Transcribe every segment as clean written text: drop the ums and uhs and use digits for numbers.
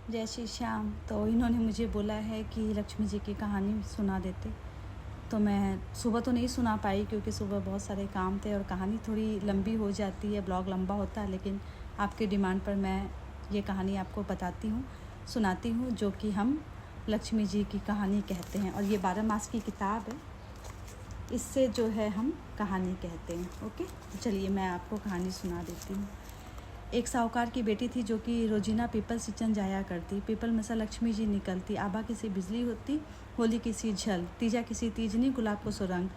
जय श्री श्याम। तो इन्होंने मुझे बोला है कि लक्ष्मी जी की कहानी सुना देते। तो मैं सुबह तो नहीं सुना पाई क्योंकि सुबह बहुत सारे काम थे और कहानी थोड़ी लंबी हो जाती है, ब्लॉग लंबा होता है। लेकिन आपके डिमांड पर मैं ये कहानी आपको बताती हूँ, सुनाती हूँ, जो कि हम लक्ष्मी जी की कहानी कहते हैं। और ये 12 मास की किताब है, इससे जो है हम कहानी कहते हैं। ओके, चलिए मैं आपको कहानी सुना देती हूँ। एक साहूकार की बेटी थी जो कि रोजीना पीपल सिंचन जाया करती। पीपल में से लक्ष्मी जी निकलती, आबा किसी बिजली होती, होली किसी झल, तीजा किसी तीजनी, गुलाब को सुरंग।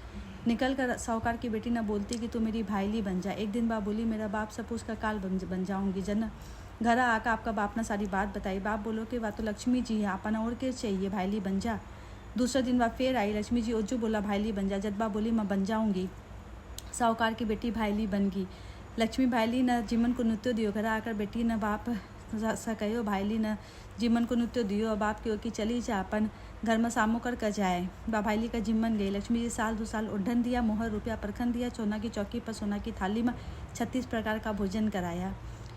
निकल कर साहूकार की बेटी न बोलती कि तू मेरी भाईली बन जा। एक दिन बाप बोली, मेरा बाप सब उसका काल बन जाऊँगी। जन घर आकर आपका बाप ने सारी बात बताई। बाप बोलो कि वह तो लक्ष्मी जी है, आपना और के चाहिए, भाईली बन जा। दूसरे दिन बाप फिर आई, लक्ष्मी जी ओजू बोला भाईली बन जा। जद बाप बोली मैं बन जाऊँगी। साहूकार की बेटी भाईली बन गई। लक्ष्मी भाईली न जीवन को नृत्य दियो। घर आकर बेटी न बाप सा कहो, भाईली न जीवन को नृत्य दियो। बाप क्यों कि चली जा, अपन घर में सामो कर जाए। बा भाईली का जिम्मन गई। लक्ष्मी जी साल 2 साल उड्ढन दिया, मोहर रुपया परखन दिया। सोना की चौकी पर सोना की थाली में 36 प्रकार का भोजन कराया।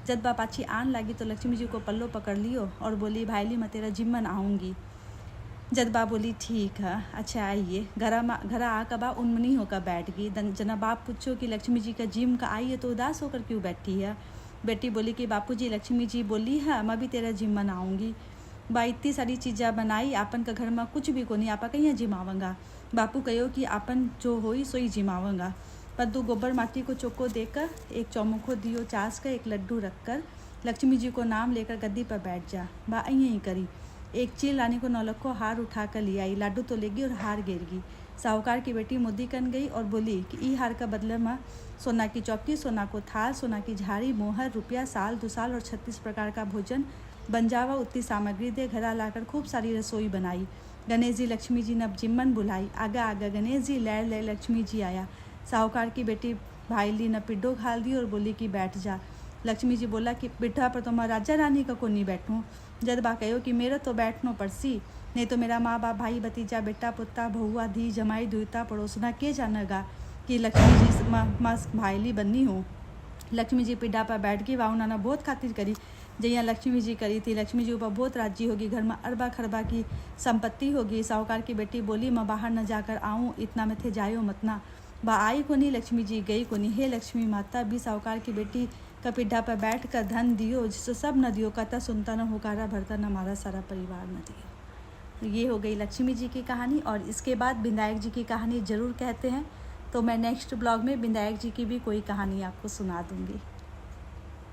जब बाप पाछी आन लगी तो लक्ष्मी जी को पल्लो पकड़ लियो और बोली, भाईली मैं तेरा जिम्मन आऊँगी। जद बा बोली ठीक है, अच्छा आइए। घरा आकर बा उन्मनी होकर बैठ गई। जना बाप पूछो कि लक्ष्मी जी का जिम का आई है तो उदास होकर क्यों बैठी है। बेटी बोली कि बापू जी लक्ष्मी जी बोली है मैं भी तेरा जिम मनाऊँगी। बा इतनी सारी चीज़ें बनाई, आपन का घर में कुछ भी को नहीं, आपा कहीं जिमावंगा। बापू कहो कि आपन जो होई सोई जिमावंगा। पर 2 गोबर माटी को चौको देकर, एक चौमुखो दियो चास कर, एक लड्डू रखकर लक्ष्मी जी को नाम लेकर गद्दी पर बैठ जा। बा ही करी। एक चील रानी को नौलखो हार उठा कर ले आई। लाडू तो लेगी और हार गिर गई। साहूकार की बेटी मुद्दी कन गई और बोली कि ई हार का बदले में सोना की चौकी, सोना को थाल, सोना की झाड़ी, मोहर, रुपया, साल 2 साल और 36 प्रकार का भोजन बन जावा। उतनी सामग्री दे। घर लाकर खूब सारी रसोई बनाई। गणेश जी लक्ष्मी जी ने जिम्मन बुलाई। आगा आगा गणेश जी, लैर लैर लक्ष्मी जी आया। साहूकार की बेटी भाईली ने पिड्डो खाल दी और बोली कि बैठ जा। लक्ष्मी जी बोला कि बिठा पर तो मैं राजा रानी का को नहीं बैठूँ। जद बा कहो कि मेरा तो बैठनो पड़सी, नहीं तो मेरा माँ बाप, भाई भतीजा, बेटा पुत्ता, बहुआ धी, जमाई, दुईता, पड़ोसना के जानेगा कि लक्ष्मी जी मस्त भाईली बननी हो। लक्ष्मी जी पिड्डा पर बैठ गई। वाह उन्होंने बहुत खातिर करी जैया लक्ष्मी जी करी थी। लक्ष्मी जी ऊपर बहुत राजी होगी। घर में अरबा खरबा की संपत्ति होगी। साहूकार की बेटी बोली मैं बाहर न जाकर आऊँ, इतना में थे जायो मतना। बा आई को नहीं, लक्ष्मी जी गई को नहीं। हे लक्ष्मी माता, भी साहूकार की बेटी का पिड्ढा पर बैठ कर धन दियो, जिससे सब न दियो, कहता सुनता न होकारा भरता न हमारा सारा परिवार न दियो। ये हो गई लक्ष्मी जी की कहानी। और इसके बाद विनायक जी की कहानी ज़रूर कहते हैं, तो मैं नेक्स्ट ब्लॉग में विनायक जी की भी कोई कहानी आपको सुना दूँगी।